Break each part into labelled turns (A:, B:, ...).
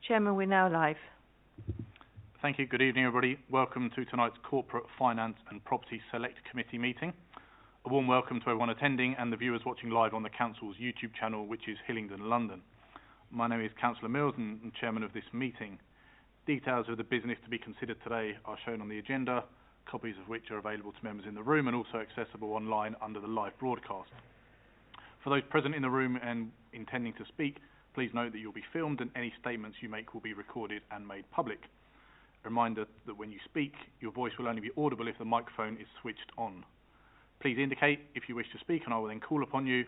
A: Chairman, we're now live.
B: Thank you. Good evening, everybody. Welcome to tonight's Corporate Finance and Property Select Committee meeting. A warm welcome to everyone attending and the viewers watching live on the Council's YouTube channel, which is Hillingdon, London. My name is Councillor Mills and Chairman of this meeting. Details of the business to be considered today are shown on the agenda, copies of which are available to members in the room and also accessible online under the live broadcast. For those present in the room and intending to speak, please note that you'll be filmed and any statements you make will be recorded and made public. A reminder that when you speak, your voice will only be audible if the microphone is switched on. Please indicate if you wish to speak and I will then call upon you.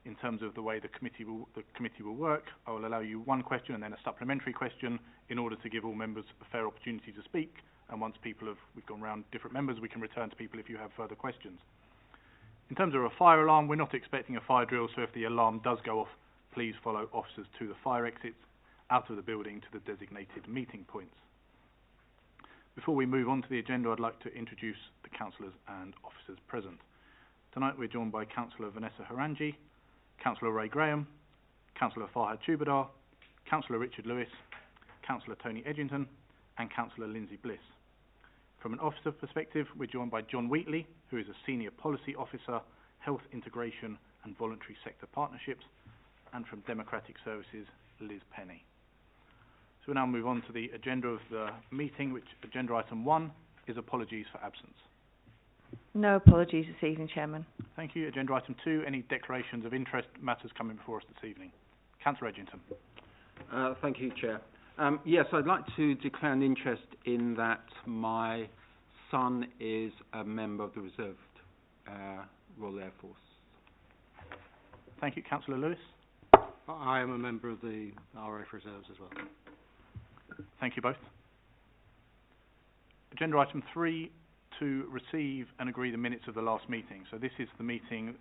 B: In terms of the way the committee will work, I will allow you one question and then a supplementary question in order to give all members a fair opportunity to speak. And once we've gone round different members, we can return to people if you have further questions. In terms of a fire alarm, we're not expecting a fire drill, so if the alarm does go off, please follow officers to the fire exits, out of the building to the designated meeting points. Before we move on to the agenda, I'd like to introduce the councillors and officers present. Tonight we're joined by Councillor Vanessa Harangi, Councillor Ray Graham, Councillor Farhad Chubadar, Councillor Richard Lewis, Councillor Tony Edgington and Councillor Lindsay Bliss. From an officer perspective, we're joined by John Wheatley, who is a Senior Policy Officer, Health Integration and Voluntary Sector Partnerships, and from Democratic Services, Liz Penny. So we'll now move on to the agenda of the meeting, which agenda item 1 is apologies for absence.
A: No apologies this evening, Chairman.
B: Thank you. Agenda item 2, any declarations of interest, matters coming before us this evening. Councillor Edgington.
C: Thank you, Chair. Yes, I'd like to declare an interest in that my son is a member of the Reserved Royal Air Force.
B: Thank you. Councillor Lewis.
D: I am a member of the RAF Reserves as well.
B: Thank you both. Agenda item 3, to receive and agree the minutes of the last meeting. So this is the meeting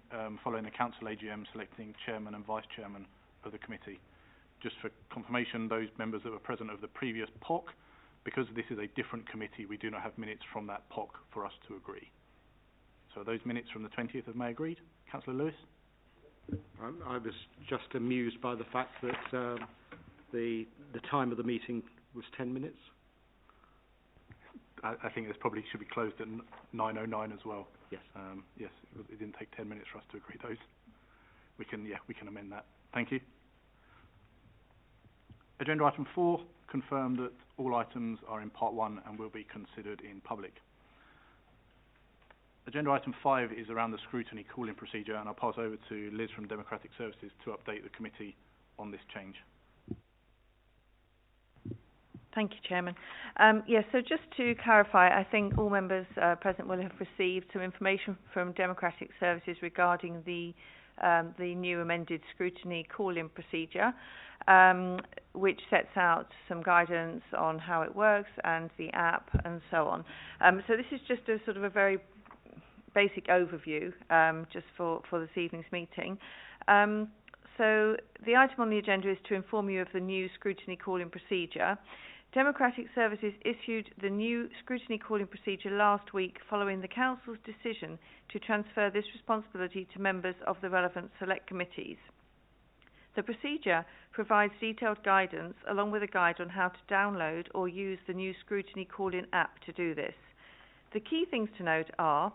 B: following the Council AGM selecting Chairman and Vice Chairman of the committee. Just for confirmation, those members that were present of the previous POC, because this is a different committee, we do not have minutes from that POC for us to agree. So are those minutes from the 20th of May agreed? Councillor Lewis?
D: I was just amused by the fact that the time of the meeting was 10 minutes.
B: I think this probably should be closed at 9:09 as well.
D: Yes.
B: Yes, it didn't take 10 minutes for us to agree those. We can amend that. Thank you. Agenda item 4, confirm that all items are in part 1 and will be considered in public. Agenda item 5 is around the scrutiny call-in procedure, and I'll pass over to Liz from Democratic Services to update the committee on this change.
A: Thank you, Chairman. Yes, so just to clarify, I think all members present will have received some information from Democratic Services regarding the new amended scrutiny call-in procedure, which sets out some guidance on how it works and the app and so on. So this is just a sort of a very basic overview just for this evening's meeting. So the item on the agenda is to inform you of the new scrutiny call-in procedure. Democratic Services issued the new scrutiny call-in procedure last week following the Council's decision to transfer this responsibility to members of the relevant select committees. The procedure provides detailed guidance along with a guide on how to download or use the new scrutiny call-in app to do this. The key things to note are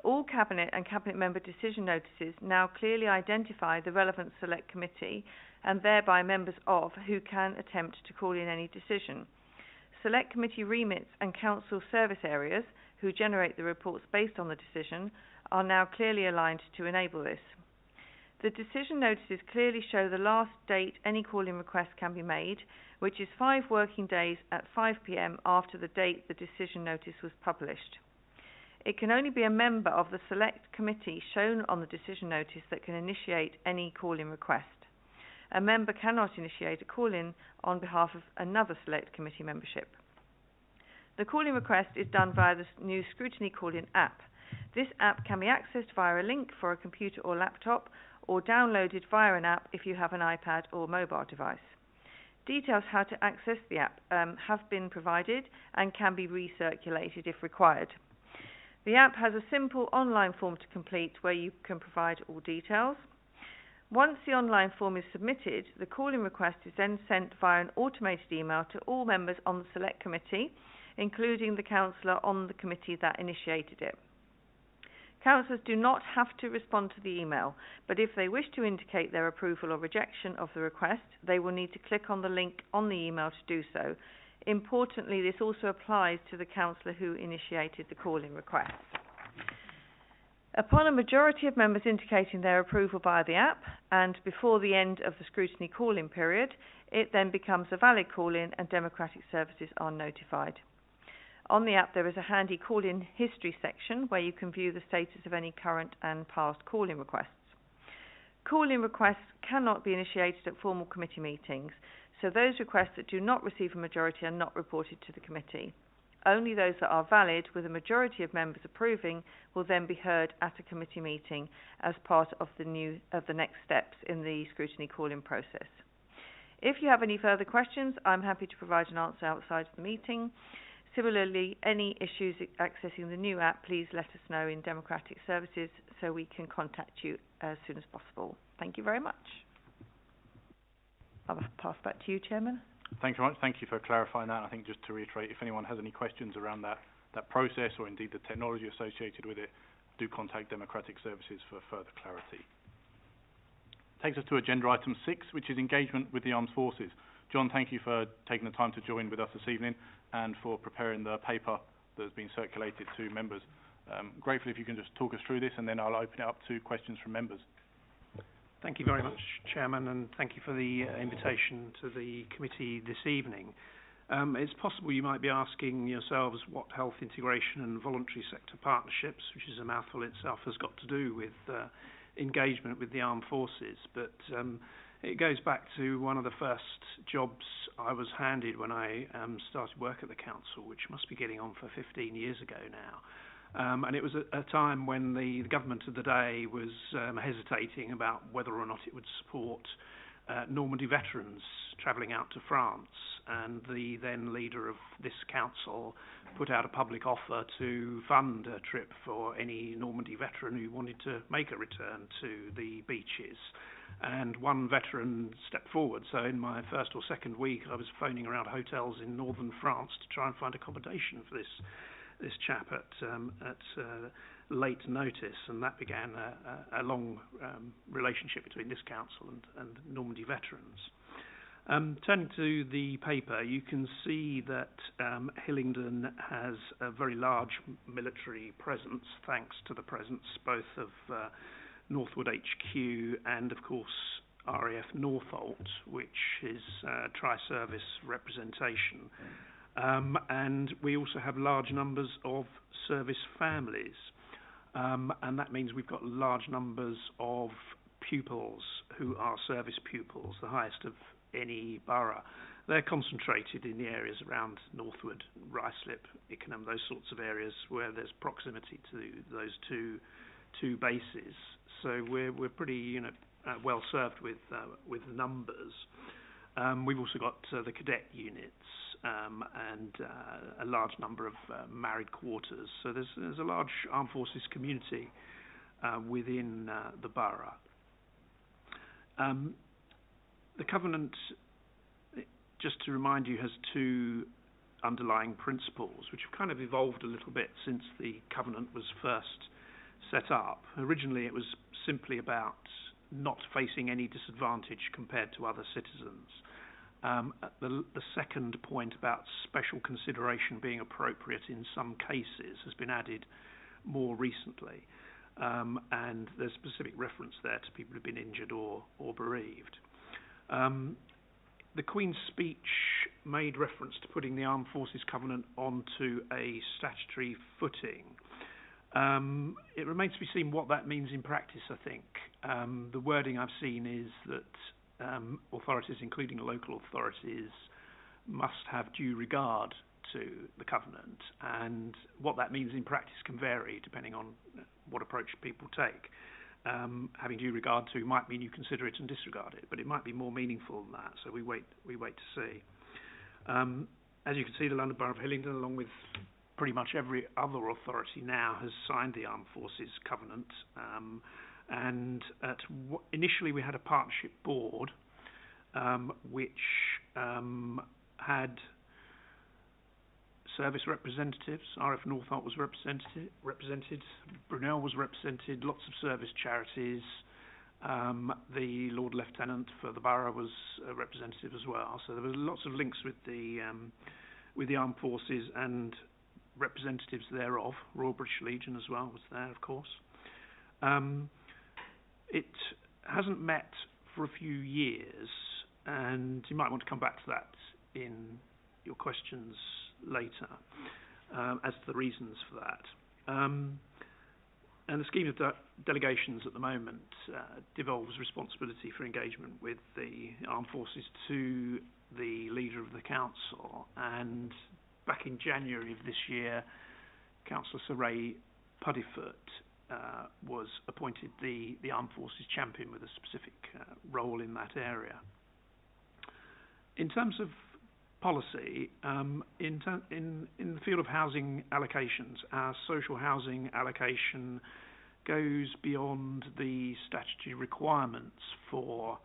A: all Cabinet and Cabinet member decision notices now clearly identify the relevant select committee and thereby members of who can attempt to call in any decision. Select committee remits and council service areas who generate the reports based on the decision are now clearly aligned to enable this. The decision notices clearly show the last date any call-in request can be made, which is 5 working days at 5 p.m. after the date the decision notice was published. It can only be a member of the select committee shown on the decision notice that can initiate any call-in request. A member cannot initiate a call-in on behalf of another select committee membership. The call-in request is done via the new scrutiny call-in app. This app can be accessed via a link for a computer or laptop or downloaded via an app if you have an iPad or mobile device. Details how to access the app have been provided and can be recirculated if required. The app has a simple online form to complete where you can provide all details. Once the online form is submitted, the call-in request is then sent via an automated email to all members on the Select Committee, including the councillor on the committee that initiated it. Councillors do not have to respond to the email, but if they wish to indicate their approval or rejection of the request, they will need to click on the link on the email to do so. Importantly, this also applies to the councillor who initiated the call-in request. Upon a majority of members indicating their approval via the app, and before the end of the scrutiny call-in period, it then becomes a valid call-in and Democratic Services are notified. On the app, there is a handy call-in history section where you can view the status of any current and past call-in requests. Call-in requests cannot be initiated at formal committee meetings, so those requests that do not receive a majority are not reported to the committee. Only those that are valid, with a majority of members approving, will then be heard at a committee meeting as part of the next steps in the scrutiny call-in process. If you have any further questions, I'm happy to provide an answer outside of the meeting. Similarly, any issues accessing the new app, please let us know in Democratic Services so we can contact you as soon as possible. Thank you very much. I'll pass back to you, Chairman.
B: Thank you very much. Thank you for clarifying that. I think just to reiterate, if anyone has any questions around that process or indeed the technology associated with it, do contact Democratic Services for further clarity. Takes us to agenda item 6, which is engagement with the armed forces. John, thank you for taking the time to join with us this evening and for preparing the paper that has been circulated to members. Grateful if you can just talk us through this, and then I'll open it up to questions from members.
E: Thank you very much, Chairman, and thank you for the invitation to the committee this evening. It's possible you might be asking yourselves what health integration and voluntary sector partnerships, which is a mouthful itself, has got to do with engagement with the armed forces, but it goes back to one of the first jobs I was handed when I started work at the council, which must be getting on for 15 years ago now. And it was a time when the government of the day was hesitating about whether or not it would support Normandy veterans travelling out to France, and the then leader of this council put out a public offer to fund a trip for any Normandy veteran who wanted to make a return to the beaches. And one veteran stepped forward, so in my first or second week I was phoning around hotels in northern France to try and find accommodation for this chap at late notice, and that began a long relationship between this council and Normandy veterans. Turning to the paper, you can see that Hillingdon has a very large military presence, thanks to the presence both of Northwood HQ and, of course, RAF Northolt, which is tri-service representation. And we also have large numbers of service families, and that means we've got large numbers of pupils who are service pupils, the highest of any borough. They're concentrated in the areas around Northwood, Ruislip, Ickenham, those sorts of areas where there's proximity to those two bases. So we're pretty well served with numbers. We've also got the cadet units and a large number of married quarters. So there's a large armed forces community within the borough. The Covenant, just to remind you, has two underlying principles which have kind of evolved a little bit since the Covenant was first set up. Originally it was simply about not facing any disadvantage compared to other citizens. The second point about special consideration being appropriate in some cases has been added more recently, and there's specific reference there to people who've been injured or bereaved. The Queen's speech made reference to putting the Armed Forces Covenant onto a statutory footing. It remains to be seen what that means in practice, I think. The wording I've seen is that authorities, including local authorities, must have due regard to the Covenant, and what that means in practice can vary depending on what approach people take. Having due regard to might mean you consider it and disregard it, but it might be more meaningful than that, so we wait to see. As you can see, the London Borough of Hillingdon, along with pretty much every other authority now, has signed the Armed Forces Covenant, And initially we had a partnership board which had service representatives. RF Northolt was represented, Brunel was represented, lots of service charities. The Lord Lieutenant for the borough was a representative as well. So there was lots of links with the armed forces and representatives thereof. Royal British Legion as well was there, of course. It hasn't met for a few years, and you might want to come back to that in your questions later as to the reasons for that. And the scheme of delegations at the moment devolves responsibility for engagement with the armed forces to the leader of the council. And back in January of this year, Councillor Sir Ray Puddifoot was appointed the armed forces champion with a specific role in that area. In terms of policy, in the field of housing allocations, our social housing allocation goes beyond the statutory requirements for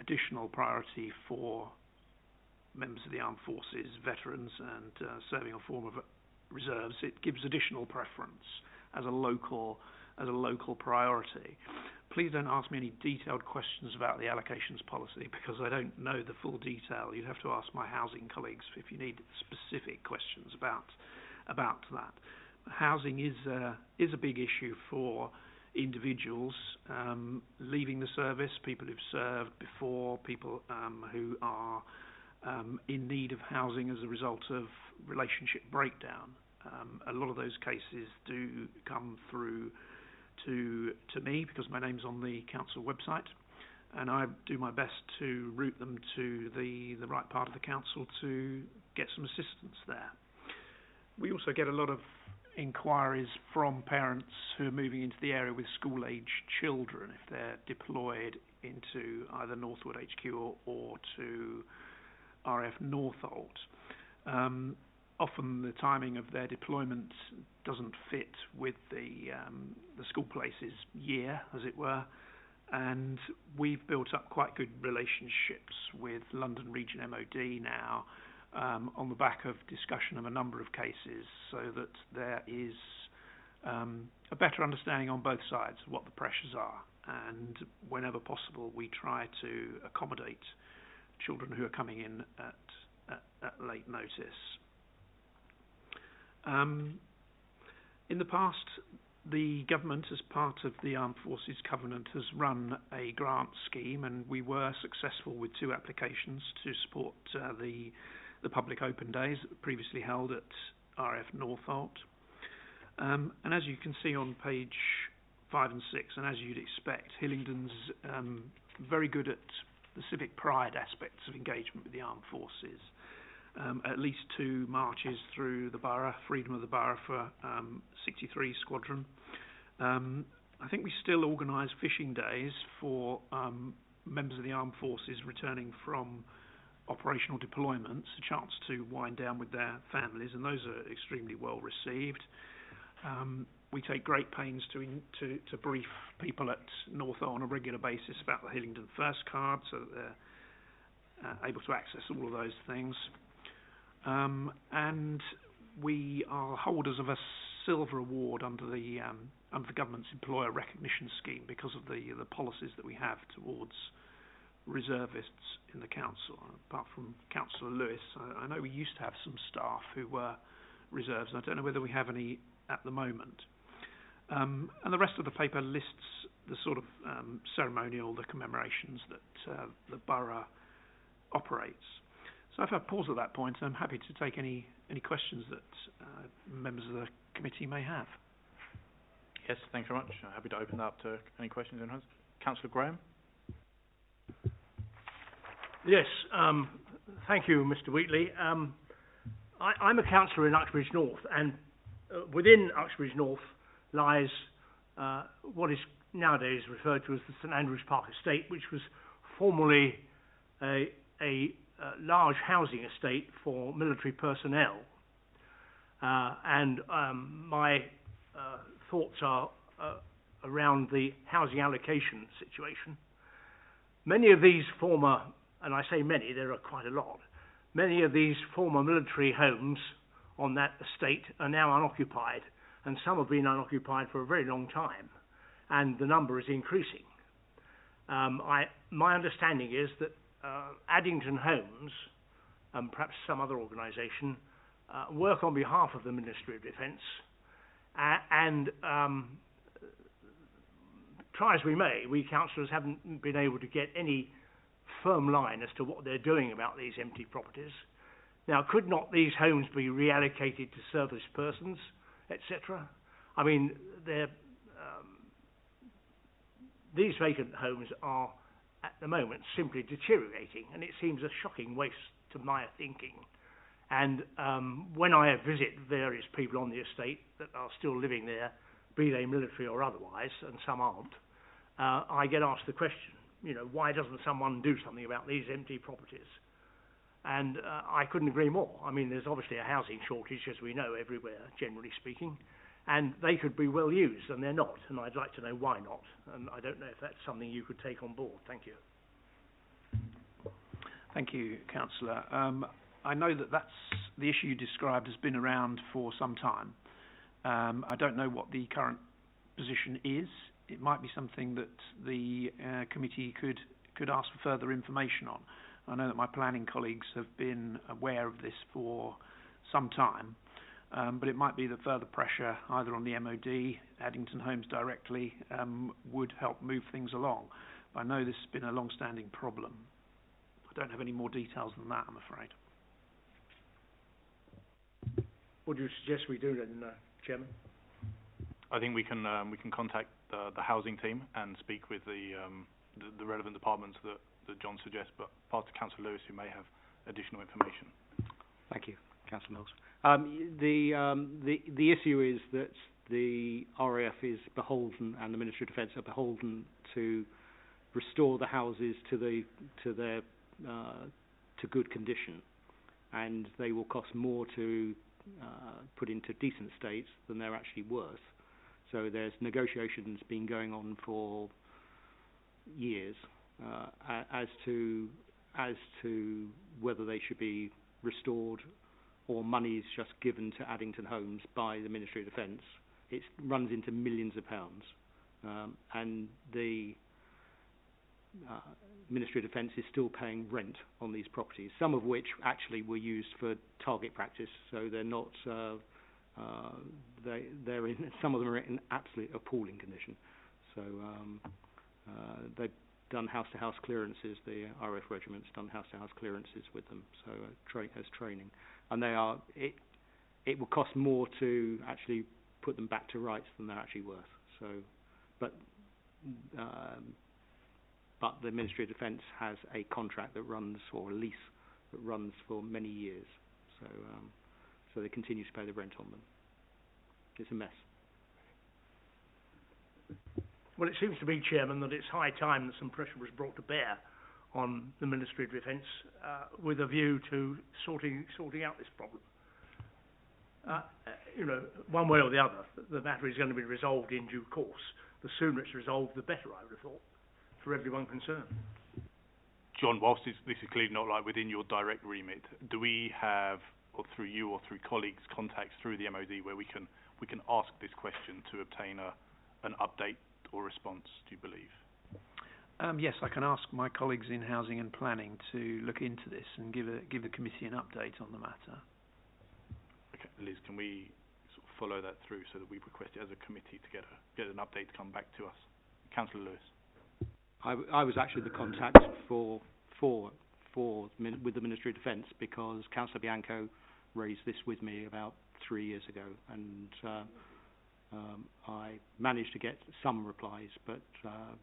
E: additional priority for members of the armed forces, veterans and serving a form of reserves. It gives additional preference as a local priority. Please don't ask me any detailed questions about the allocations policy because I don't know the full detail. You'd have to ask my housing colleagues if you need specific questions about that. Housing is a big issue for individuals leaving the service, people who've served before, people who are in need of housing as a result of relationship breakdown. A lot of those cases do come through to me because my name's on the council website, and I do my best to route them to the right part of the council to get some assistance there. We also get a lot of inquiries from parents who are moving into the area with school-age children if they're deployed into either Northwood HQ or to RF Northolt. Often the timing of their deployment doesn't fit with the school place's year, as it were, and we've built up quite good relationships with London Region MOD now on the back of discussion of a number of cases, so that there is a better understanding on both sides of what the pressures are, and whenever possible we try to accommodate children who are coming in at late notice. In the past, the government, as part of the Armed Forces Covenant, has run a grant scheme, and we were successful with 2 applications to support the public open days previously held at RF Northolt. And as you can see on page 5 and 6, and as you'd expect, Hillingdon's very good at the civic pride aspects of engagement with the armed forces. At least 2 marches through the borough, freedom of the borough for 63 Squadron. I think we still organise fishing days for members of the armed forces returning from operational deployments, a chance to wind down with their families, and those are extremely well received. We take great pains to brief people at Northolt on a regular basis about the Hillingdon First card, so that they're able to access all of those things. And we are holders of a silver award under the government's employer recognition scheme because of the policies that we have towards reservists in the council. Apart from Councillor Lewis, I know we used to have some staff who were reserves, and I don't know whether we have any at the moment. And the rest of the paper lists the sort of ceremonial, the commemorations that the borough operates. So if I pause at that point, I'm happy to take any questions that members of the committee may have.
B: Yes, thanks very much. Happy to open that up to any questions. Councillor Graham.
F: Yes, thank you, Mr. Wheatley. I'm a councillor in Uxbridge North, and within Uxbridge North lies what is nowadays referred to as the St Andrews Park Estate, which was formerly a large housing estate for military personnel. And my thoughts are around the housing allocation situation. Many of these former, and I say many, there are quite a lot, many of these former military homes on that estate are now unoccupied, and some have been unoccupied for a very long time, and the number is increasing. My understanding is that Addington Homes, and perhaps some other organisation, work on behalf of the Ministry of Defence, and try as we may, we councillors haven't been able to get any firm line as to what they're doing about these empty properties. Now, could not these homes be reallocated to service persons, etc.? I mean, these vacant homes are, at the moment, simply deteriorating, and it seems a shocking waste to my thinking. And when I visit various people on the estate that are still living there, be they military or otherwise, and some aren't, I get asked the question, why doesn't someone do something about these empty properties? And I couldn't agree more. I mean, there's obviously a housing shortage, as we know, everywhere, generally speaking, and they could be well used, and they're not, and I'd like to know why not, and I don't know if that's something you could take on board. Thank you.
E: Thank you, Councillor. I know that that's the issue you described has been around for some time. I don't know what the current position is. It might be something that the committee could ask for further information on. I know that my planning colleagues have been aware of this for some time, but it might be that further pressure, either on the MOD, Addington Homes directly, would help move things along. I know this has been a long-standing problem. I don't have any more details than that, I'm afraid.
F: What do you suggest we do then, Chairman?
B: I think we can contact the housing team and speak with the relevant departments that John suggests, but pass to Councillor Lewis, who may have additional information.
D: Thank you, Councillor Mills. The issue is that the RAF is beholden, and the Ministry of Defence are beholden to restore the houses to good condition, and they will cost more to put into decent state than they're actually worth. So there's negotiations been going on for years as to whether they should be restored or money is just given to Addington Homes by the Ministry of Defence. It runs into millions of pounds, and the Ministry of Defence is still paying rent on these properties, some of which actually were used for target practice, so they're not they're in, some of them are in absolute appalling condition. So they've done house-to-house clearances. The RF regiment's done house-to-house clearances with them, so as training, and they are. It will cost more to actually put them back to rights than they're actually worth. So, but the Ministry of Defence has a contract that runs, or a lease that runs for many years. So they continue to pay the rent on them. It's a mess.
F: Well, it seems to me, Chairman, that it's high time that some pressure was brought to bear on the Ministry of Defence with a view to sorting out this problem. One way or the other, the matter is going to be resolved in due course. The sooner it's resolved, the better, I would have thought, for everyone concerned.
B: John, whilst this is clearly not like within your direct remit, do we have, or through you or through colleagues, contacts through the MOD where we can ask this question to obtain an update or response, do you believe?
E: Yes, I can ask my colleagues in housing and planning to look into this and give the committee an update on the matter.
B: Okay, Liz, can we sort of follow that through so that we request it as a committee to get an update to come back to us? Councillor Lewis.
D: I was actually the contact with the Ministry of Defence, because Councillor Bianco raised this with me about 3 years ago, and I managed to get some replies, but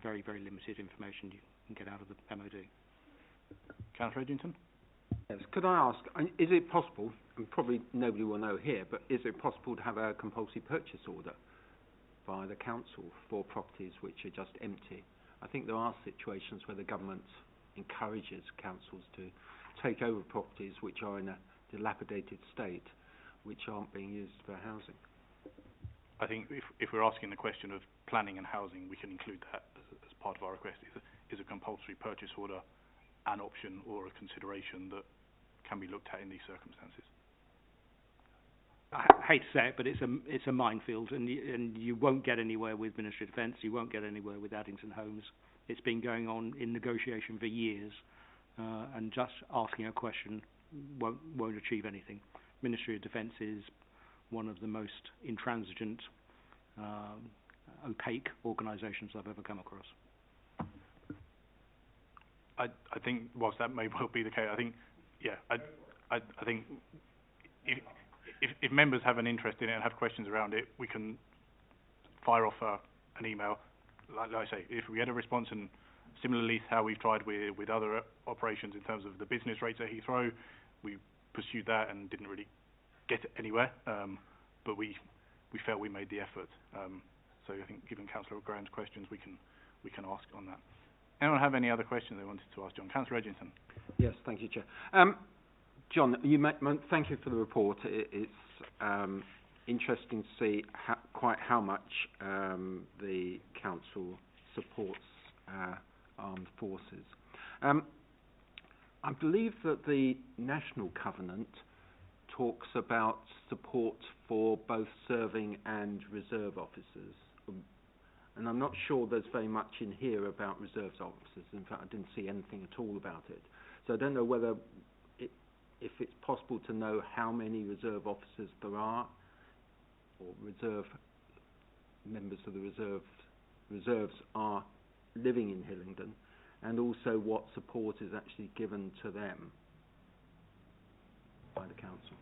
D: very, very limited information you can get out of the MOD.
B: Councillor Edgington?
C: Yes. Could I ask, is it possible, and probably nobody will know here, but is it possible to have a compulsory purchase order by the council for properties which are just empty? I think there are situations where the government encourages councils to take over properties which are in a dilapidated state, which aren't being used for housing.
B: I think if we're asking the question of planning and housing, we can include that as part of our request. Is a compulsory purchase order an option or a consideration that can be looked at in these circumstances?
D: I hate to say it, but it's a minefield, and you won't get anywhere with Ministry of Defence. You won't get anywhere with Addington Homes. It's been going on in negotiation for years, and just asking a question won't achieve anything. Ministry of Defence is one of the most intransigent, opaque organisations I've ever come across.
B: I think, whilst that may well be the case, I think, yeah, I think if members have an interest in it and have questions around it, we can fire off an email. Like I say, if we get a response, and similarly to how we've tried with other operations in terms of the business rates at Heathrow, we pursued that and didn't really get anywhere, but we felt we made the effort. So I think, given Councillor Graham's questions, we can ask on that. Anyone have any other questions they wanted to ask John? Councillor Edgington.
C: Yes, thank you, Chair. John, thank you for the report. It's interesting to see quite how much the council supports armed forces. I believe that the National Covenant talks about support for both serving and reserve officers. And I'm not sure there's very much in here about reserves officers. In fact, I didn't see anything at all about it. So I don't know whether, if it's possible to know how many reserve officers there are, or reserve members of the reserves are living in Hillingdon, and also what support is actually given to them by the council.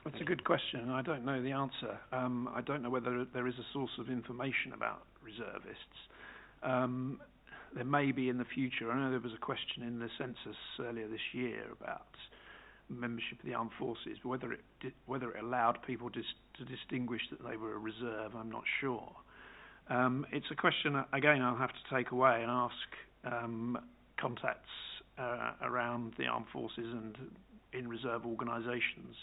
E: That's a good question. I don't know the answer. I don't know whether there is a source of information about reservists. There may be in the future. I know there was a question in the census earlier this year about membership of the armed forces, but whether it allowed people to distinguish that they were a reserve, I'm not sure. It's a question, again, I'll have to take away and ask contacts around the armed forces and in reserve organisations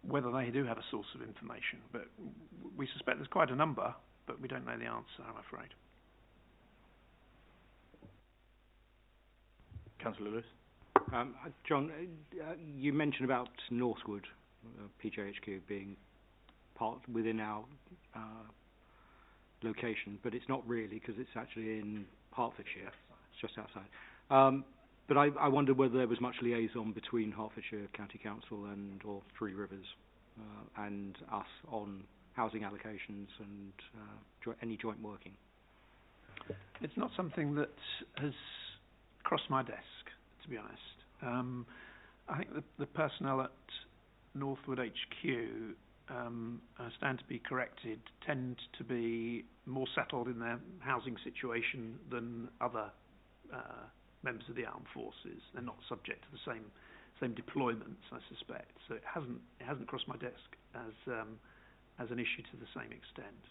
E: whether they do have a source of information. But we suspect there's quite a number, but we don't know the answer, I'm afraid.
B: Councillor Lewis.
D: John, you mentioned about Northwood, PJHQ, being part within our location, but it's not really, because it's actually in Hertfordshire. It's just outside. But I wondered whether there was much liaison between Hertfordshire County Council or Three Rivers and us on housing allocations and any joint working.
E: It's not something that has crossed my desk, to be honest. I think the personnel at Northwood HQ, I stand to be corrected, tend to be more settled in their housing situation than other members of the armed forces. They're not subject to the same deployments, I suspect. So it hasn't crossed my desk as an issue to the same extent.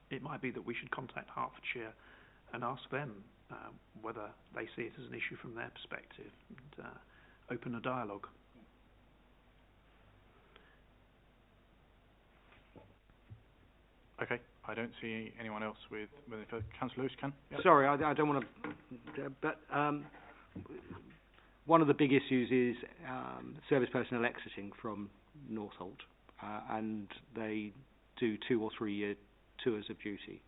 E: It might be that we should contact Hertfordshire and ask them whether they see it as an issue from their perspective and open a dialogue.
B: Okay, I don't see anyone else with Councillor Lewis can. Yep.
D: Sorry, I don't want to, but one of the big issues is service personnel exiting from Northolt, and they do 2 or 3 year tours of duty,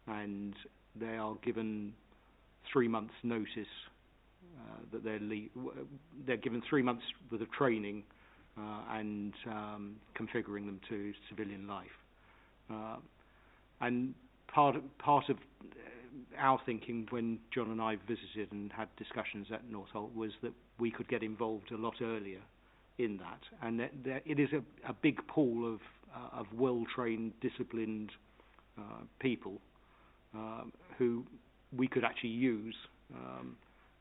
D: and they are given 3 months notice that they're given 3 months worth of training and configuring them to civilian life. And part of our thinking when John and I visited and had discussions at Northolt was that we could get involved a lot earlier in that, and it is a big pool of well-trained, disciplined people who we could actually use,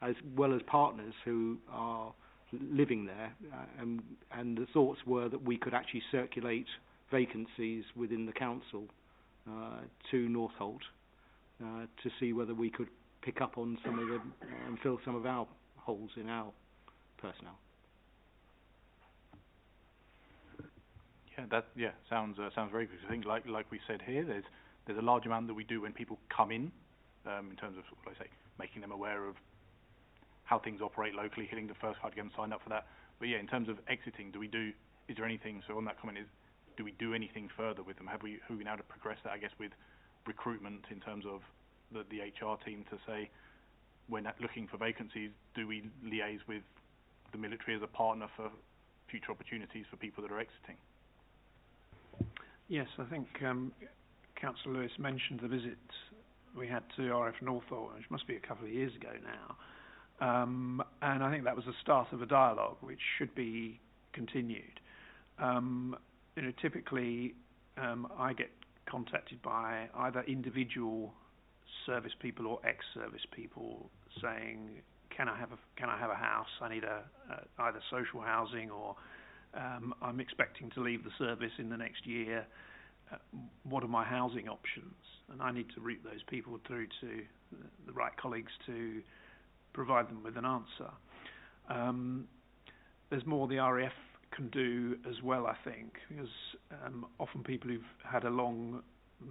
D: as well as partners who are living there, and the thoughts were that we could actually circulate vacancies within the council to Northolt to see whether we could pick up on some of them and fill some of our holes in our personnel. Yeah,
B: that sounds very good. I think like we said here, There's a large amount that we do when people come in terms of, what I say, making them aware of how things operate locally, hitting the first card, getting signed up for that. But yeah, in terms of exiting, is there anything, so on that comment, do we do anything further with them? Have we been able to progress that, I guess, with recruitment in terms of the HR team to say, when looking for vacancies, do we liaise with the military as a partner for future opportunities for people that are exiting?
E: Yes, I think Councillor Lewis mentioned the visit we had to RF Northolt, which must be a couple of years ago now. And I think that was the start of a dialogue which should be continued. Typically, I get contacted by either individual service people or ex-service people saying, can I have a house? I need either social housing, or I'm expecting to leave the service in the next year. What are my housing options? And I need to route those people through to the right colleagues to provide them with an answer. There's more the RAF can do as well, I think, because often people who've had a long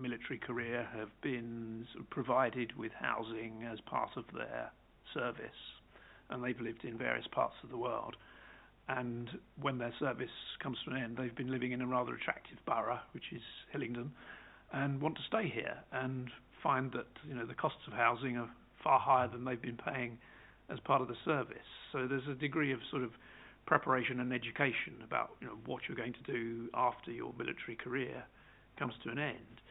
E: military career have been sort of provided with housing as part of their service, and they've lived in various parts of the world. And when their service comes to an end, they've been living in a rather attractive borough, which is Hillingdon, and want to stay here and find that the costs of housing are far higher than they've been paying as part of the service. So there's a degree of sort of preparation and education about what you're going to do after your military career comes to an end.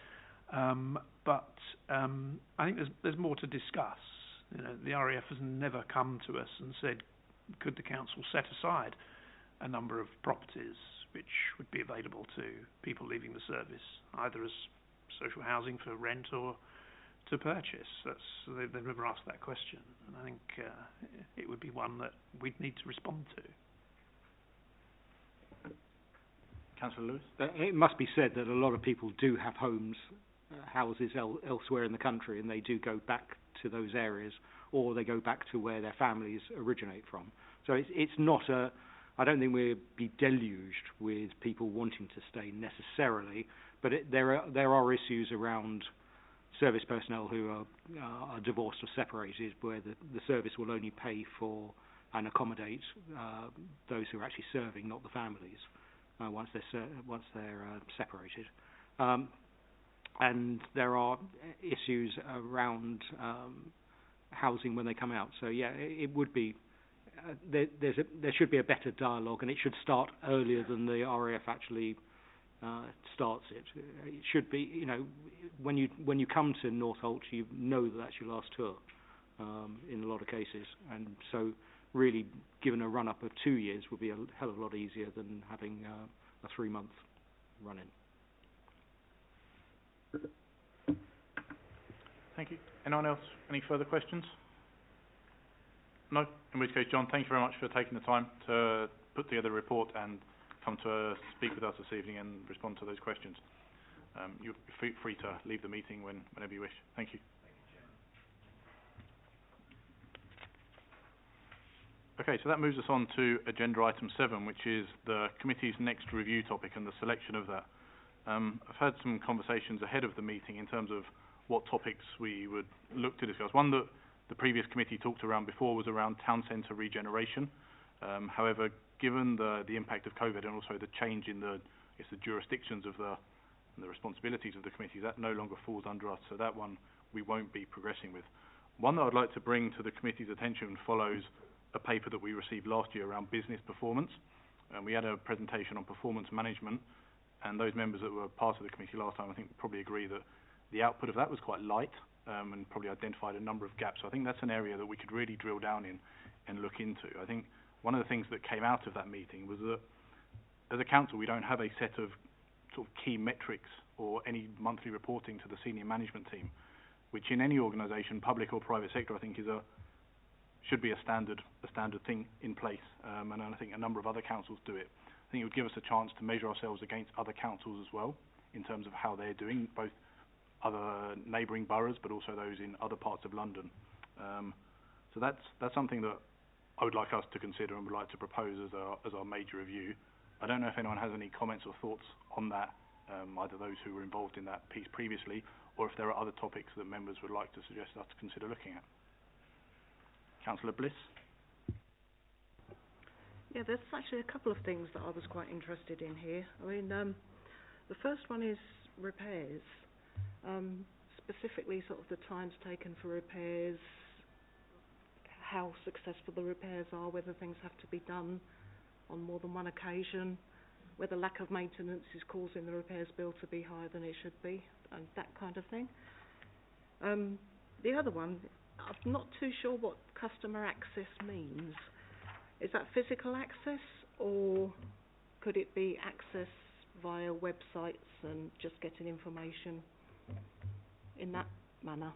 E: But I think there's more to discuss. The RAF has never come to us and said, could the council set aside a number of properties which would be available to people leaving the service, either as social housing for rent or to purchase? They've never asked that question, and I think it would be one that we'd need to respond to.
B: Councillor Lewis?
D: It must be said that a lot of people do have houses elsewhere in the country, and they do go back to those areas, or they go back to where their families originate from. So it's not I don't think we'll be deluged with people wanting to stay necessarily, but there are issues around service personnel who are divorced or separated, where the service will only pay for and accommodate those who are actually serving, not the families, once they're separated. And there are issues around housing when they come out. So yeah, it would be there should be a better dialogue, and it should start earlier than the RAF actually starts it. It should be, when you come to Northolt, you know that that's your last tour in a lot of cases, and so really given a run up of 2 years would be a hell of a lot easier than having a 3-month run in.
B: Thank you. Anyone else? Any further questions? No? In which case, John, thank you very much for taking the time to put together a report and come to speak with us this evening and respond to those questions. You're free to leave the meeting whenever you wish. Thank you. Okay, so that moves us on to agenda item 7, which is the committee's next review topic and the selection of that. I've had some conversations ahead of the meeting in terms of what topics we would look to discuss. One that the previous committee talked around before was around town centre regeneration. However, given the impact of COVID and also the change in the jurisdictions of the responsibilities of the committee, that no longer falls under us, so that one we won't be progressing with. One that I'd like to bring to the committee's attention follows a paper that we received last year around business performance. We had a presentation on performance management, and those members that were part of the committee last time, I think, probably agree that the output of that was quite light and probably identified a number of gaps. So I think that's an area that we could really drill down in and look into. I think one of the things that came out of that meeting was that as a council, we don't have a set of sort of key metrics or any monthly reporting to the senior management team, which in any organisation, public or private sector, I think should be a standard thing in place. And I think a number of other councils do it. I think it would give us a chance to measure ourselves against other councils as well in terms of how they're doing, both other neighbouring boroughs, but also those in other parts of London. So that's something that I would like us to consider and would like to propose as our major review. I don't know if anyone has any comments or thoughts on that, either those who were involved in that piece previously or if there are other topics that members would like to suggest us to consider looking at. Councillor Bliss.
G: Yeah, there's actually a couple of things that I was quite interested in here. I mean, the first one is repairs, specifically sort of the times taken for repairs, how successful the repairs are, whether things have to be done on more than one occasion, whether lack of maintenance is causing the repairs bill to be higher than it should be, and that kind of thing. The other one, I'm not too sure what customer access means. Is that physical access, or could it be access via websites and just getting information in that manner?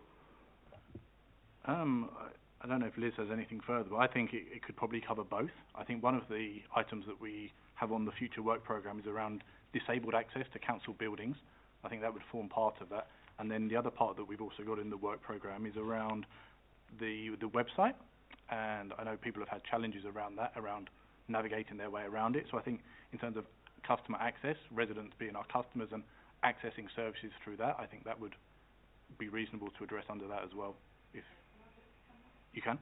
B: I don't know if Liz has anything further, but I think it could probably cover both. I think one of the items that we have on the future work programme is around disabled access to council buildings. I think that would form part of that. And then the other part that we've also got in the work programme is around the website. And I know people have had challenges around that, around navigating their way around it. So I think in terms of customer access, residents being our customers and accessing services through that, I think that would be reasonable to address under that as well. If you can.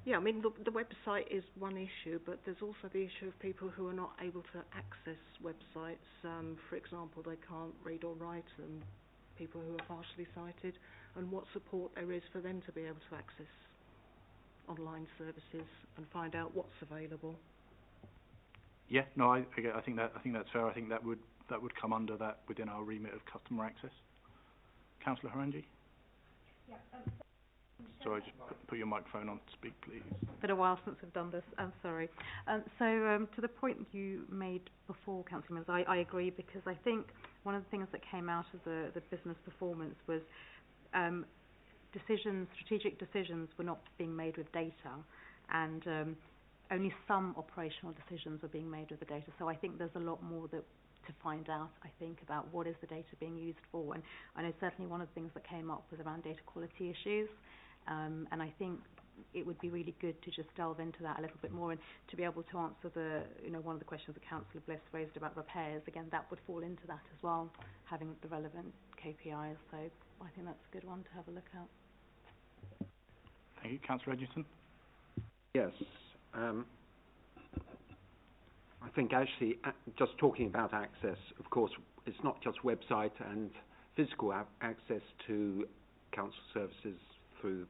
G: Yeah, I mean, the website is one issue, but there's also the issue of people who are not able to access websites. For example, they can't read or write, and people who are partially sighted, and what support there is for them to be able to access online services and find out what's available.
B: Yeah, no, I think that's fair. I think that would come under that within our remit of customer access. Councillor Harangi.
H: Yeah.
B: Sorry, just put your microphone on to speak, please.
H: It's been a while since I've done this. I'm sorry. To the point you made before, Councillor Mills, I agree, because I think one of the things that came out of the business performance was strategic decisions were not being made with data, and only some operational decisions were being made with the data. So I think there's a lot more to find out, I think, about what is the data being used for. And I know certainly one of the things that came up was around data quality issues. And I think it would be really good to just delve into that a little bit more, and to be able to answer one of the questions that Councillor Bliss raised about repairs. Again, that would fall into that as well, having the relevant KPIs. So I think that's a good one to have a look at.
B: Thank you. Councillor Edgerton.
C: Yes. I think actually, just talking about access, of course, it's not just website and physical access to council services through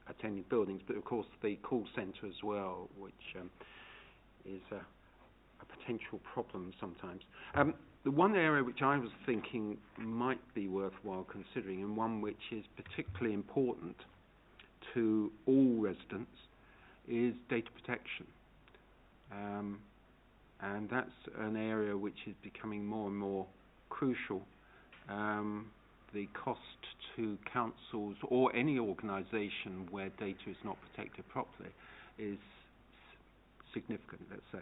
C: attending buildings, but of course the call centre as well, which is a potential problem sometimes. The one area which I was thinking might be worthwhile considering, and one which is particularly important to all residents, is data protection. And that's an area which is becoming more and more crucial. The cost to councils or any organisation where data is not protected properly is significant, let's say.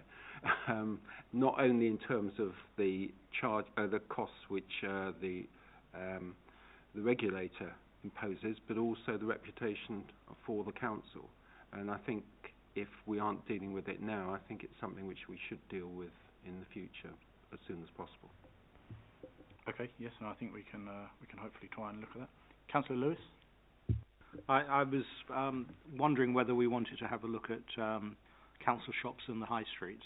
C: Not only in terms of the costs which the regulator imposes, but also the reputation for the council. And I think if we aren't dealing with it now, I think it's something which we should deal with in the future as soon as possible.
B: Okay, yes, and I think we can hopefully try and look at that. Councillor Lewis.
D: I was wondering whether we wanted to have a look at council shops in the high streets,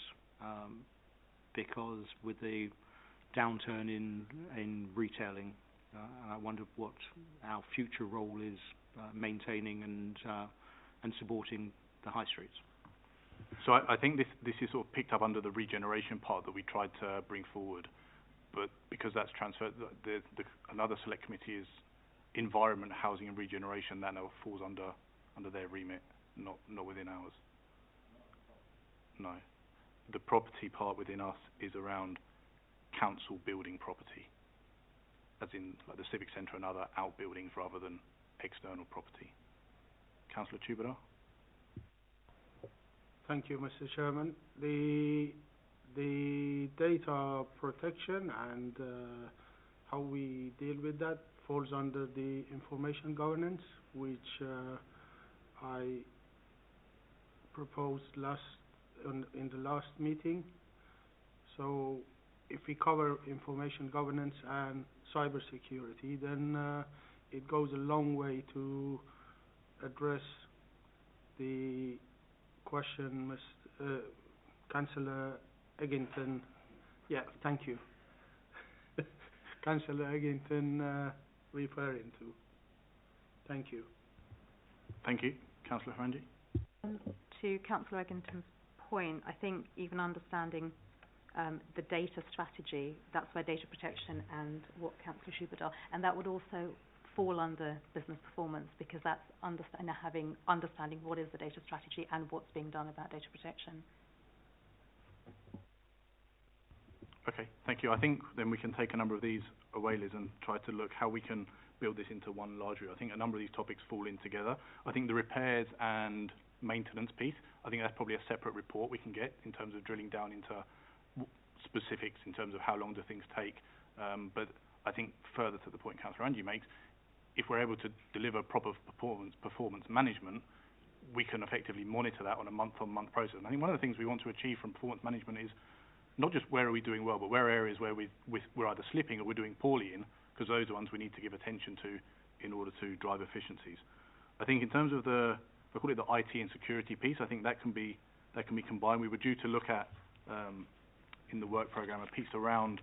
D: because with the downturn in retailing, I wonder what our future role is maintaining and supporting the high streets.
B: So I think this is sort of picked up under the regeneration part that we tried to bring forward, but because that's transferred, another select committee is environment, housing and regeneration. That now falls under their remit, not within ours. No, the property part within us is around council building property, as in like the civic centre and other outbuildings rather than external property. Councillor Tubadar.
I: Thank you, Mr. Chairman. The data protection and how we deal with that falls under the information governance, which I proposed in the last meeting. So if we cover information governance and cyber security, then it goes a long way to address the question Councillor Egginton, thank you, Councillor Egginton referring to. Thank you.
B: Thank you. Councillor Harangi.
H: To Councillor Egginton's point, I think even understanding the data strategy, that's where data protection and what Councillor Schubert are, and that would also fall under business performance, because that's understanding what is the data strategy and what's being done about data protection.
B: Okay, thank you. I think then we can take a number of these away, Liz, and try to look how we can build this into one larger. I think a number of these topics fall in together. I think the repairs and maintenance piece, I think that's probably a separate report we can get in terms of drilling down into specifics in terms of how long do things take. But I think further to the point Councillor Angie makes, if we're able to deliver proper performance management, we can effectively monitor that on a month-on-month process. And I think one of the things we want to achieve from performance management is not just where are we doing well, but where are areas where we're either slipping or we're doing poorly in, because those are ones we need to give attention to in order to drive efficiencies. I think in terms of I call it the IT and security piece, I think that can be combined. We were due to look at in the work programme a piece around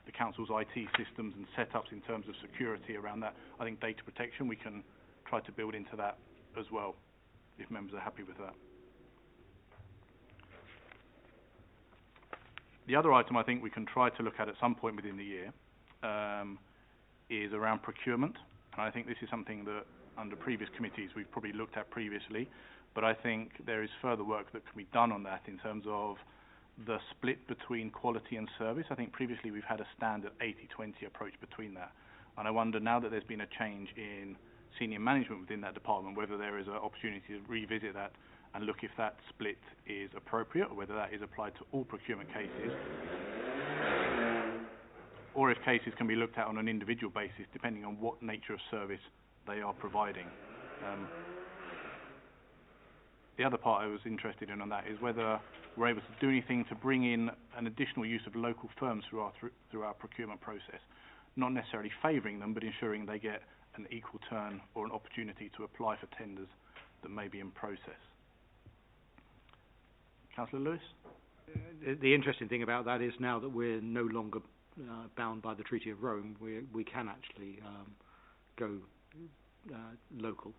B: the council's IT systems and setups in terms of security around that. I think data protection we can try to build into that as well, if members are happy with that. The other item I think we can try to look at some point within the year is around procurement. And I think this is something that under previous committees we've probably looked at previously, but I think there is further work that can be done on that in terms of the split between quality and service. I think previously we've had a standard 80-20 approach between that. And I wonder now that there's been a change in senior management within that department, whether there is an opportunity to revisit that and look if that split is appropriate, or whether that is applied to all procurement cases, or if cases can be looked at on an individual basis depending on what nature of service they are providing. The other part I was interested in on that is whether we're able to do anything to bring in an additional use of local firms through our procurement process, not necessarily favouring them, but ensuring they get an equal turn or an opportunity to apply for tenders that may be in process. Councillor Lewis?
D: The interesting thing about that is now that we're no longer bound by the Treaty of Rome, we can actually go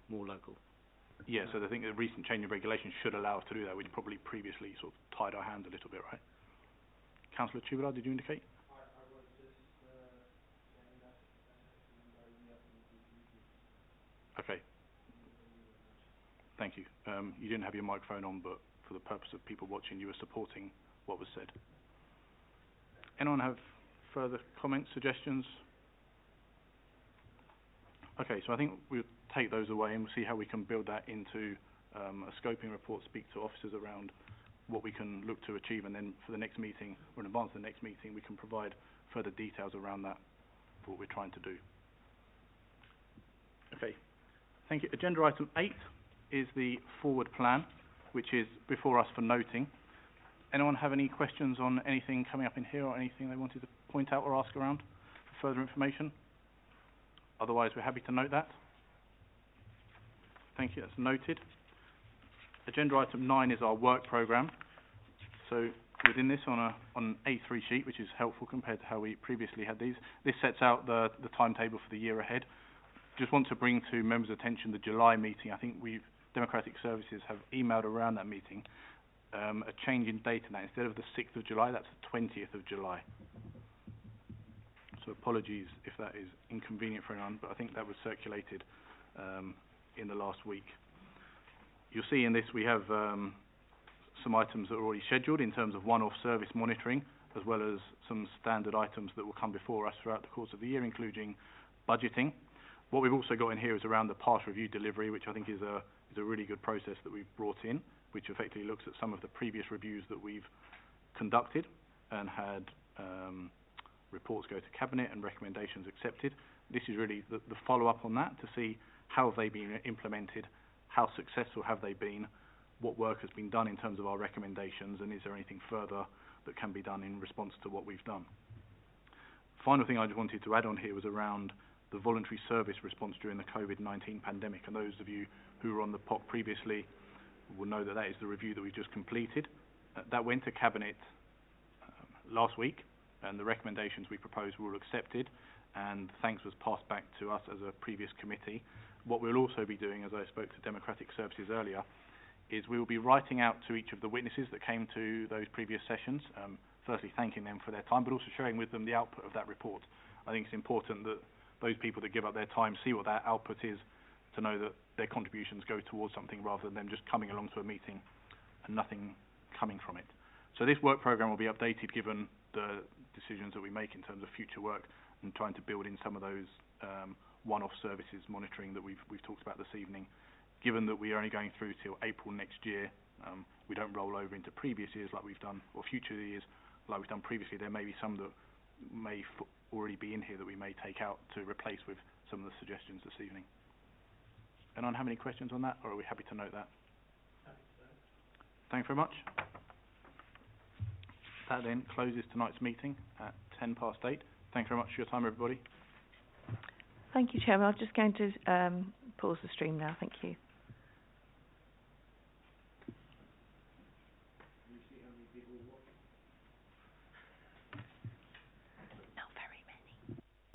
D: more local.
B: Yeah, so I think the recent change in regulation should allow us to do that, which probably previously sort of tied our hands a little bit, right? Councillor Chubala, did you indicate?
J: I was just saying that
B: Okay. Thank you. You didn't have your microphone on, but for the purpose of people watching, you were supporting what was said. Anyone have further comments, suggestions? Okay, so I think we'll take those away and we'll see how we can build that into a scoping report, speak to officers around what we can look to achieve, and then for the next meeting, or in advance of the next meeting, we can provide further details around that for what we're trying to do. Okay, thank you. Agenda item 8 is the forward plan, which is before us for noting. Anyone have any questions on anything coming up in here, or anything they wanted to point out or ask around for further information? Otherwise, we're happy to note that. Thank you, that's noted. Agenda item 9 is our work programme. So within this, on an A3 sheet, which is helpful compared to how we previously had these, this sets out the timetable for the year ahead. Just want to bring to members' attention the July meeting. I think Democratic Services have emailed around that meeting a change in date in that. Instead of the 6th of July, that's the 20th of July. So apologies if that is inconvenient for anyone, but I think that was circulated in the last week. You'll see in this we have some items that are already scheduled in terms of one-off service monitoring, as well as some standard items that will come before us throughout the course of the year, including budgeting. What we've also got in here is around the past review delivery, which I think is a really good process that we've brought in, which effectively looks at some of the previous reviews that we've conducted and had reports go to Cabinet and recommendations accepted. This is really the follow-up on that to see how have they been implemented, how successful have they been, what work has been done in terms of our recommendations, and is there anything further that can be done in response to what we've done. Final thing I just wanted to add on here was around the voluntary service response during the COVID-19 pandemic. And those of you who were on the POC previously will know that that is the review that we've just completed. That went to Cabinet last week, and the recommendations we proposed were all accepted, and thanks was passed back to us as a previous committee. What we'll also be doing, as I spoke to Democratic Services earlier, is we will be writing out to each of the witnesses that came to those previous sessions, firstly thanking them for their time, but also sharing with them the output of that report. I think it's important that those people that give up their time see what that output is, to know that their contributions go towards something rather than them just coming along to a meeting and nothing coming from it. So this work programme will be updated given the decisions that we make in terms of future work and trying to build in some of those one-off services monitoring that we've talked about this evening. Given that we are only going through till April next year, we don't roll over into previous years like we've done, or future years like we've done previously. There may be some that may already be in here that we may take out to replace with some of the suggestions this evening. Anyone have any questions on that, or are we happy to note that? Thanks very much. That then closes tonight's meeting at 8:10. Thanks very much for your time, everybody.
A: Thank you, Chairman. I'm just going to pause the stream now. Thank you.
J: You see how many people watch?